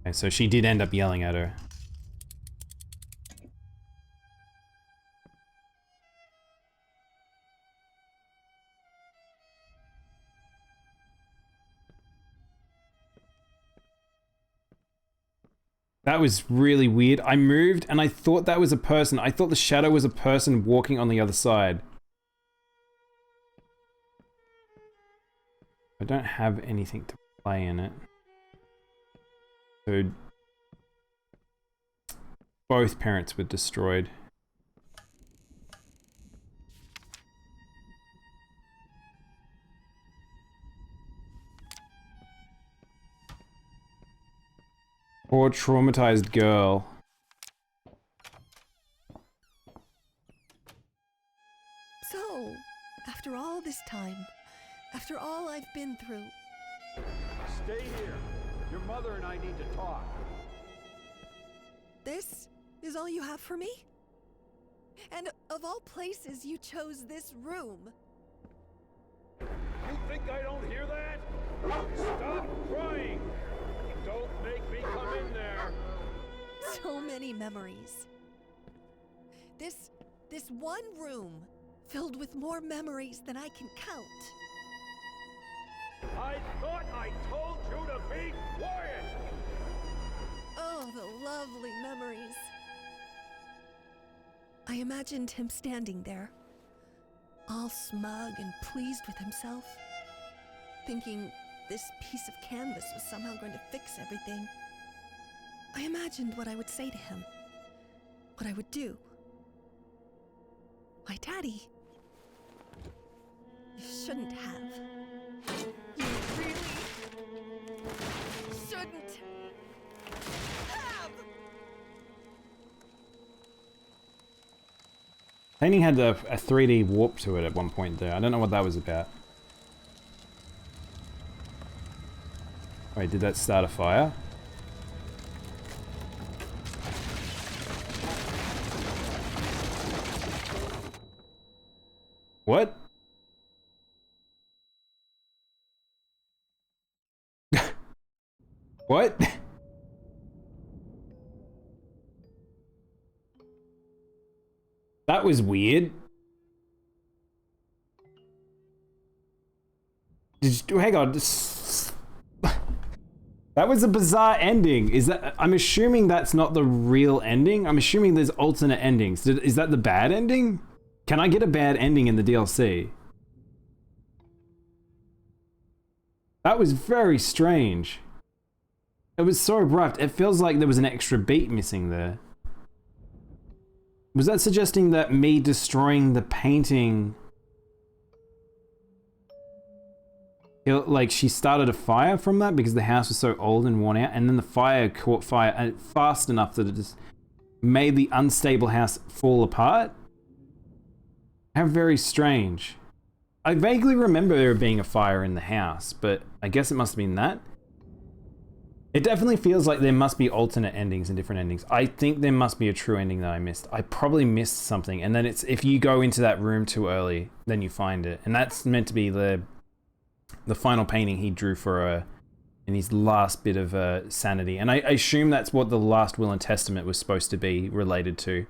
Okay, so she did end up yelling at her. That was really weird. I moved and I thought that was a person. I thought the shadow was a person walking on the other side. I don't have anything to play in it. So both parents were destroyed. Poor traumatized girl. So, after all this time, after all I've been through, Stay here. Your mother and I need to talk. this is all you have for me? And of all places, you chose this room. You think I don't hear that? Stop crying! Don't make me come in there! So many memories. This one room filled with more memories than I can count. I thought I told you to be quiet! Oh, the lovely memories. I imagined him standing there, all smug and pleased with himself, thinking this piece of canvas was somehow going to fix everything. I imagined what I would say to him, what I would do. Why, Daddy, you shouldn't have. You really shouldn't have. Painting had a 3D warp to it at one point there. I don't know what that was about. Wait, did that start a fire? What? What? That was weird. Hang on. That was a bizarre ending. Is that? I'm assuming that's not the real ending. I'm assuming there's alternate endings. Is that the bad ending? Can I get a bad ending in the DLC? That was very strange. It was so abrupt. It feels like there was an extra beat missing there. Was that suggesting that me destroying the painting... Like, she started a fire from that because the house was so old and worn out, and then the fire caught fire fast enough that it just made the unstable house fall apart? How very strange. I vaguely remember there being a fire in the house, but I guess it must have been that. It definitely feels like there must be alternate endings and different endings. I think there must be a true ending that I missed. I probably missed something, and then it's if you go into that room too early, then you find it. And that's meant to be the final painting he drew for in his last bit of sanity. And I assume that's what the last will and testament was supposed to be related to.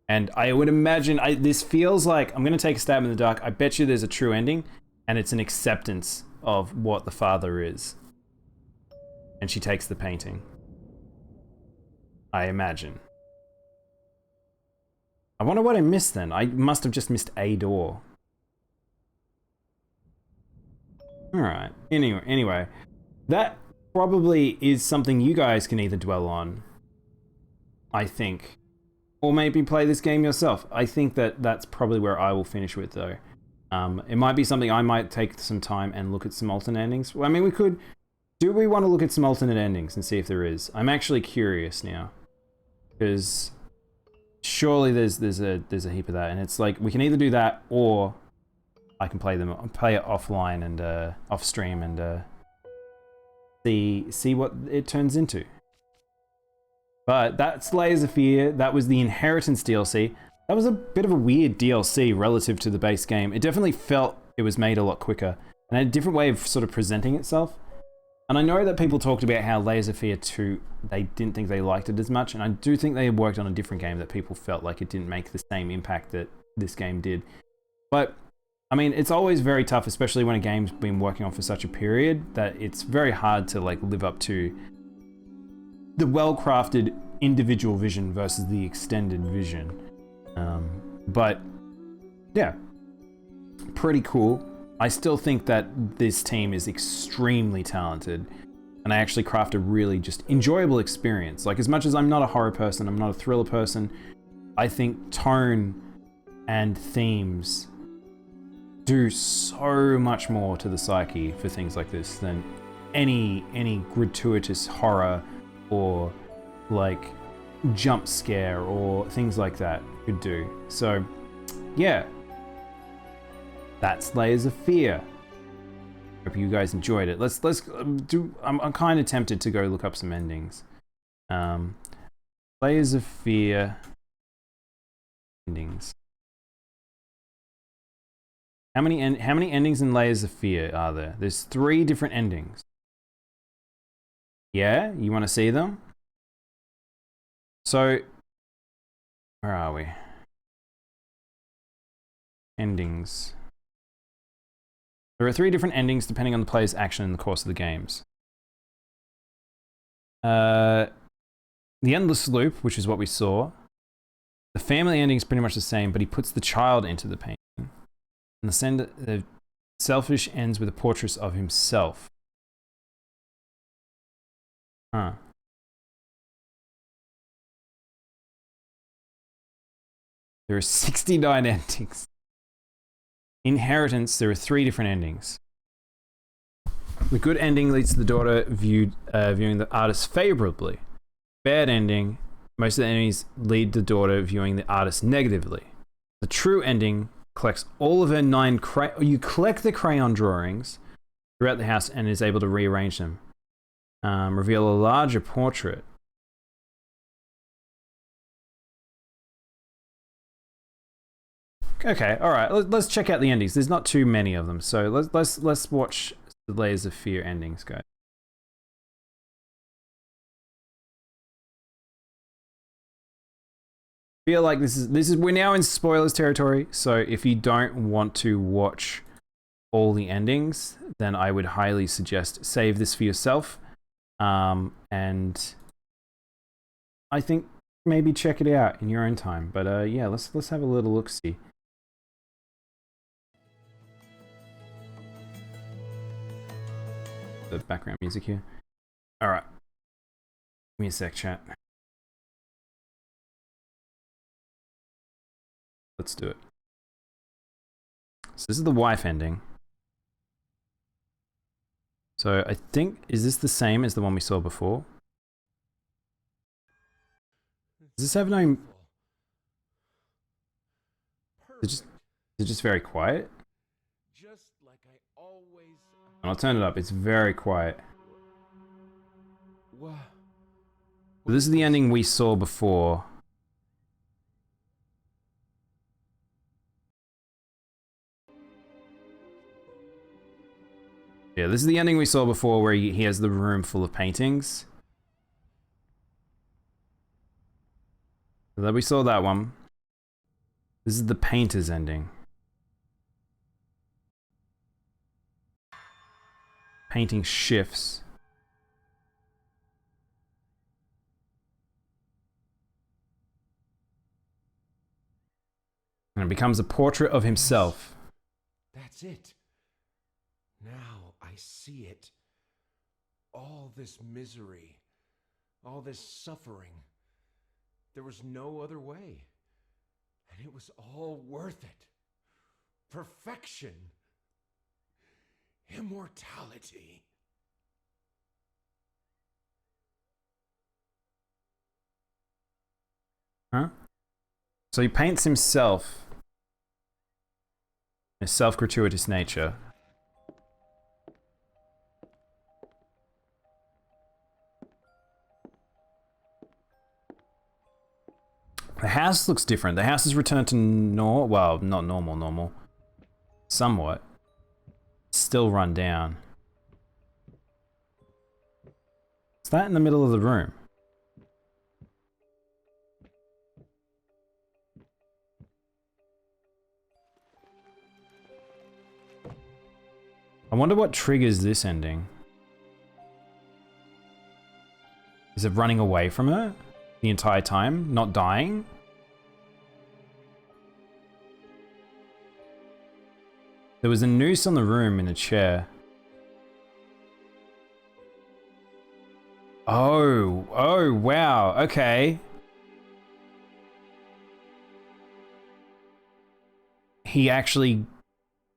And I would imagine, this feels like, I'm going to take a stab in the dark, I bet you there's a true ending, and it's an acceptance of what the father is. And she takes the painting. I imagine. I wonder what I missed then. I must have just missed a door. Alright, anyway. That probably is something you guys can either dwell on, I think. Or maybe play this game yourself. I think that that's probably where I will finish with, though. It might be something I might take some time and look at some alternate endings. Well, I mean, we could... Do we want to look at some alternate endings and see if there is? I'm actually curious now. Because... surely there's a heap of that. And it's like, we can either do that, or... I can play it offline and off stream and see what it turns into. But that's Layers of Fear. That was the Inheritance DLC. That was a bit of a weird DLC relative to the base game. It definitely felt it was made a lot quicker. and a different way of sort of presenting itself. And I know that people talked about how Layers of Fear 2, they didn't think they liked it as much, and I do think they worked on a different game that people felt like it didn't make the same impact that this game did. But, I mean, it's always very tough, especially when a game's been working on for such a period, that it's very hard to like live up to the well-crafted individual vision versus the extended vision. But, yeah, pretty cool. I still think that this team is extremely talented, and I actually craft a really just enjoyable experience. Like, as much as I'm not a horror person, I'm not a thriller person, I think tone and themes do so much more to the psyche for things like this than any gratuitous horror or like jump scare or things like that could do. So, yeah. That's Layers of Fear. Hope you guys enjoyed it. Let's do. I'm kind of tempted to go look up some endings. Layers of Fear endings. How many endings in Layers of Fear are there? There's 3 different endings. Yeah, you want to see them? So, where are we? Endings. There are 3 different endings depending on the player's action in the course of the games. The Endless Loop, which is what we saw. The family ending is pretty much the same, but he puts the child into the pain. And the selfish ends with a portrait of himself. Huh. There are 69 endings. Inheritance, there are 3 different endings. The good ending leads to the daughter viewing the artist favorably. Bad ending, most of the enemies lead the daughter viewing the artist negatively. The true ending collects all of her 9 you collect the crayon drawings throughout the house and is able to rearrange them. Reveal a larger portrait. Okay, all right. Let's check out the endings. There's not too many of them, so let's watch the Layers of Fear endings, guys. Feel like this is we're now in spoilers territory. So if you don't want to watch all the endings, then I would highly suggest save this for yourself, and I think maybe check it out in your own time. But yeah, let's have a little look see. The background music here. All right. Give me a sec, chat. Let's do it. So this is the wife ending. So I think, is this the same as the one we saw before? Does this have no... Is it just very quiet? Just like I always... I'll turn it up. It's very quiet. What? So this is the ending we saw before. Yeah, this is the ending we saw before where he has the room full of paintings. So that we saw that one. This is the painter's ending. Painting shifts. And it becomes a portrait of himself. That's it. Now I see it. All this misery, all this suffering. There was no other way. And it was all worth it. Perfection. Immortality. Huh? So he paints himself in a self-gratuitous nature. The house looks different. The house has returned to well, not normal. Somewhat. still run down. Is that in the middle of the room? I wonder what triggers this ending. Is it running away from her the entire time, not dying? There was a noose on the room in a chair. Oh, wow, okay. He actually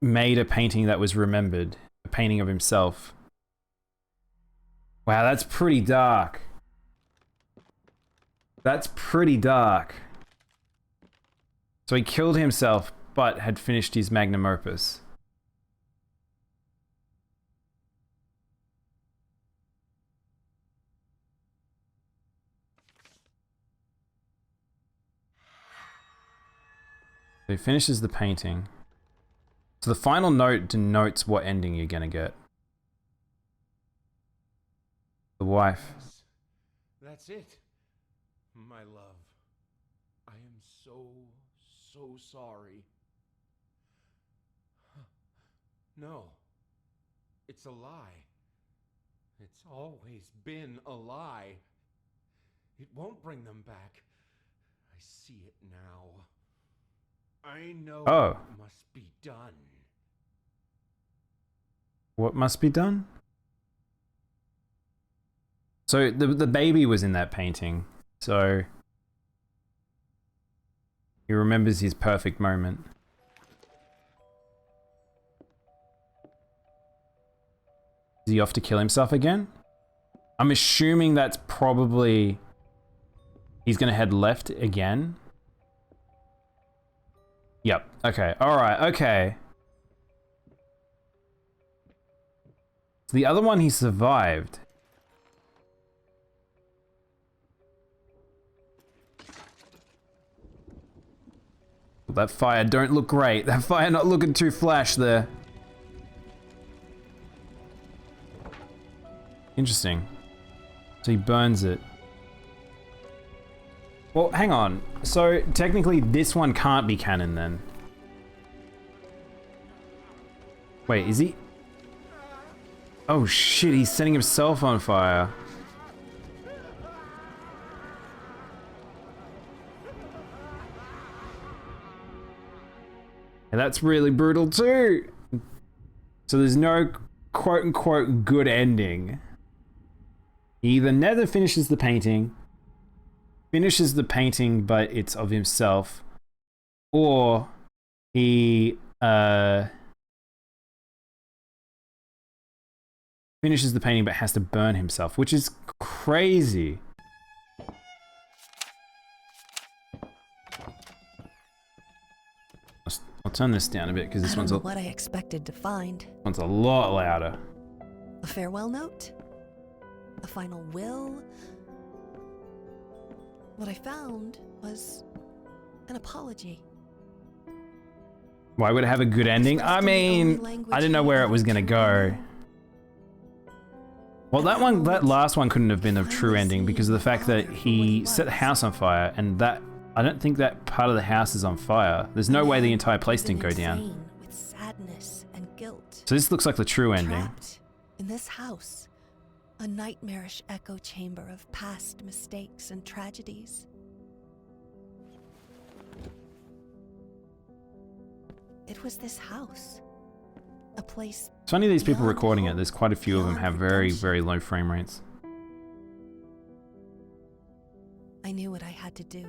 made a painting that was remembered, a painting of himself. Wow, that's pretty dark. That's pretty dark. So he killed himself, but had finished his magnum opus. So he finishes the painting. So the final note denotes what ending you're gonna get. The wife. Yes, that's it, my love. I am so sorry. No, it's a lie. It's always been a lie. It won't bring them back. I see it now. I know what must be done. What must be done? So the baby was in that painting. So he remembers his perfect moment. Is he off to kill himself again? I'm assuming that's probably... He's gonna head left again. Yep, okay, alright, okay. The other one he survived. That fire don't look great. That fire not looking too flash there. Interesting. So he burns it. Well, hang on. So technically this one can't be canon then. Wait, is he? Oh shit, he's setting himself on fire. And that's really brutal too. So there's no quote unquote good ending. He either never finishes the painting but it's of himself, or he finishes the painting but has to burn himself, which is crazy. I'll turn this down a bit because this one's what I expected to find. One's a lot louder. A farewell note? A final will? What I found was an apology. Why would it have a good ending? I mean, I didn't know where it was gonna go. Well, that last one couldn't have been a true ending because of the fact that he set the house on fire, and that I don't think that part of the house is on fire. There's no way the entire place didn't go down. With sadness and guilt. So this looks like the true ending. Trapped in this house, a nightmarish echo chamber of past mistakes and tragedies. It was this house, a place. It's funny these people beyond recording it. hope, There's quite a few of them beyond have very, redemption. very low frame rates. I knew what I had to do.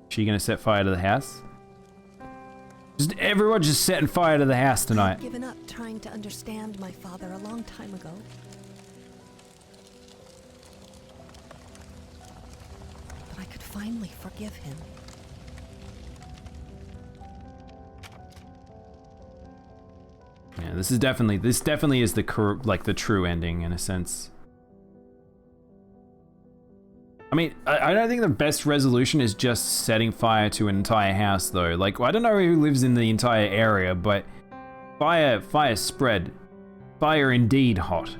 She gonna set fire to the house? Just everyone just setting fire to the house I'd tonight. given up trying to understand my father a long time ago. But I could finally forgive him. Yeah, this definitely is the true ending in a sense. I mean, I don't think the best resolution is just setting fire to an entire house, though. Like, I don't know who lives in the entire area, but fire spread. Fire indeed hot.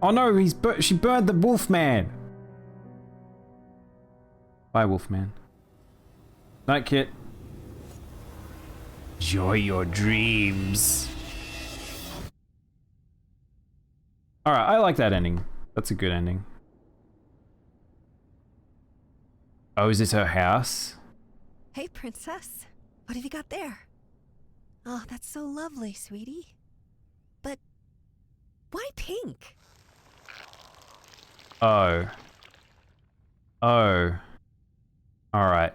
Oh no, she burned the wolfman. Bye, wolfman. Night, Kit. Enjoy your dreams. Alright, I like that ending. That's a good ending. Oh, is this her house? Hey, princess. What have you got there? Oh, that's so lovely, sweetie. But why pink? Oh. Oh. Alright.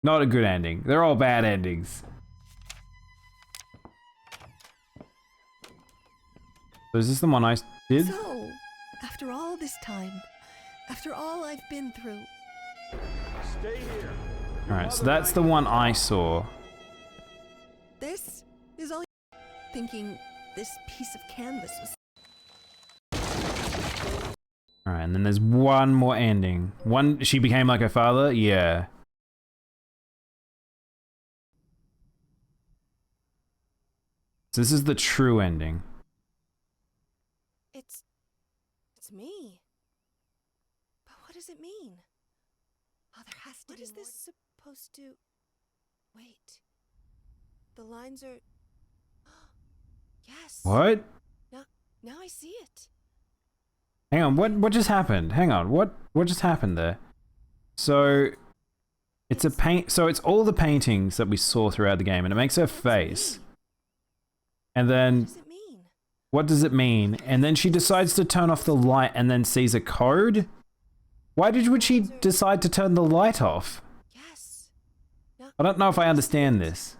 Not a good ending. They're all bad endings. So is this the one I did? So, after all this time, after all I've been through... Stay here. Alright, so that's the one I saw. This is all... Thinking this piece of canvas was... Alright, and then there's one more ending. She became like her father? Yeah. So this is the true ending. It's me. But what does it mean? Oh, there has to be more. What is this supposed to... Wait. The lines are... Yes. What? Now I see it. Hang on, what just happened? Hang on, what just happened there? So it's a paint, so it's all the paintings that we saw throughout the game, and it makes her face. And then What does it mean? what does it mean? And then she decides to turn off the light and then sees a code? Would she decide to turn the light off? Yes. I don't know if I understand this.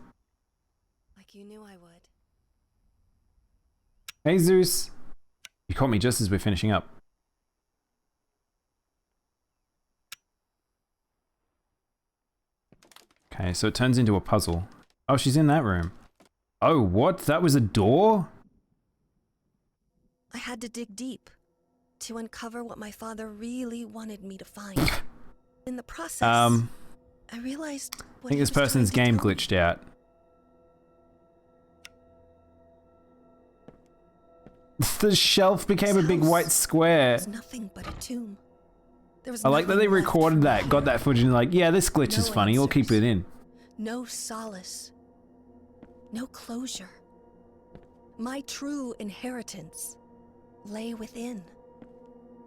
Like you knew I would. Hey Zeus. You caught me just as we're finishing up. Okay, so it turns into a puzzle. Oh, she's in that room. Oh, what? That was a door? I had to dig deep to uncover what my father really wanted me to find. In the process, I realized I what think he this was trying person's to game tell me. glitched out. The shelf became a big white square. It was nothing but a tomb. There was I like that they nothing left recorded that, from got that footage and like, yeah, this glitch No is funny, we'll keep answers. it in. No solace. No closure. My true inheritance lay within.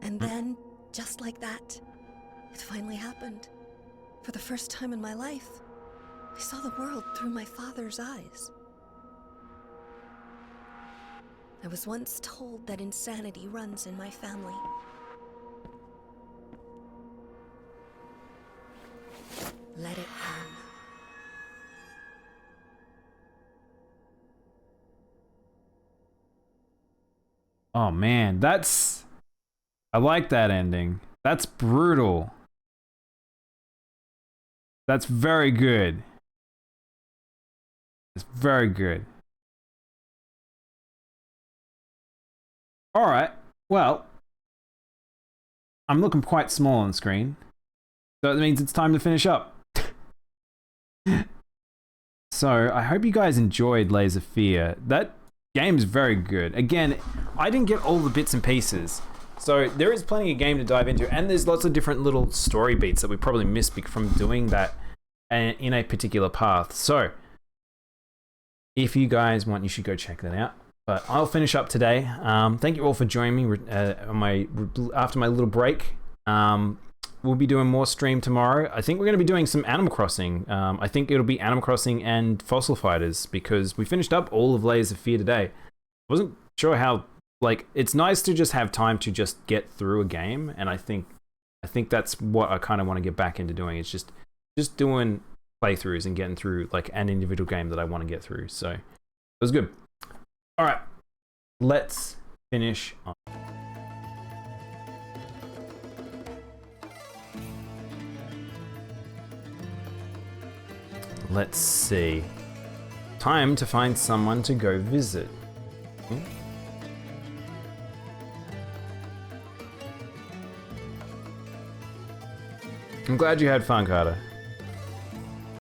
And then, just like that, it finally happened. For the first time in my life, I saw the world through my father's eyes. I was once told that insanity runs in my family. Let it run. Oh man, I like that ending. That's brutal. That's very good. It's very good. Alright, well, I'm looking quite small on screen, so that means it's time to finish up. So, I hope you guys enjoyed Layers of Fear. That game's very good. Again, I didn't get all the bits and pieces, so there is plenty of game to dive into, and there's lots of different little story beats that we probably missed from doing that in a particular path. So, if you guys want, you should go check that out. But I'll finish up today. Thank you all for joining me after my little break. We'll be doing more stream tomorrow. I think we're going to be doing some Animal Crossing. I think it'll be Animal Crossing and Fossil Fighters because we finished up all of Layers of Fear today. Wasn't sure how, like, it's nice to just have time to just get through a game, and I think that's what I kind of want to get back into doing. It's just doing playthroughs and getting through like an individual game that I want to get through. So it was good. All right, let's finish on. Let's see. Time to find someone to go visit. I'm glad you had fun, Carter.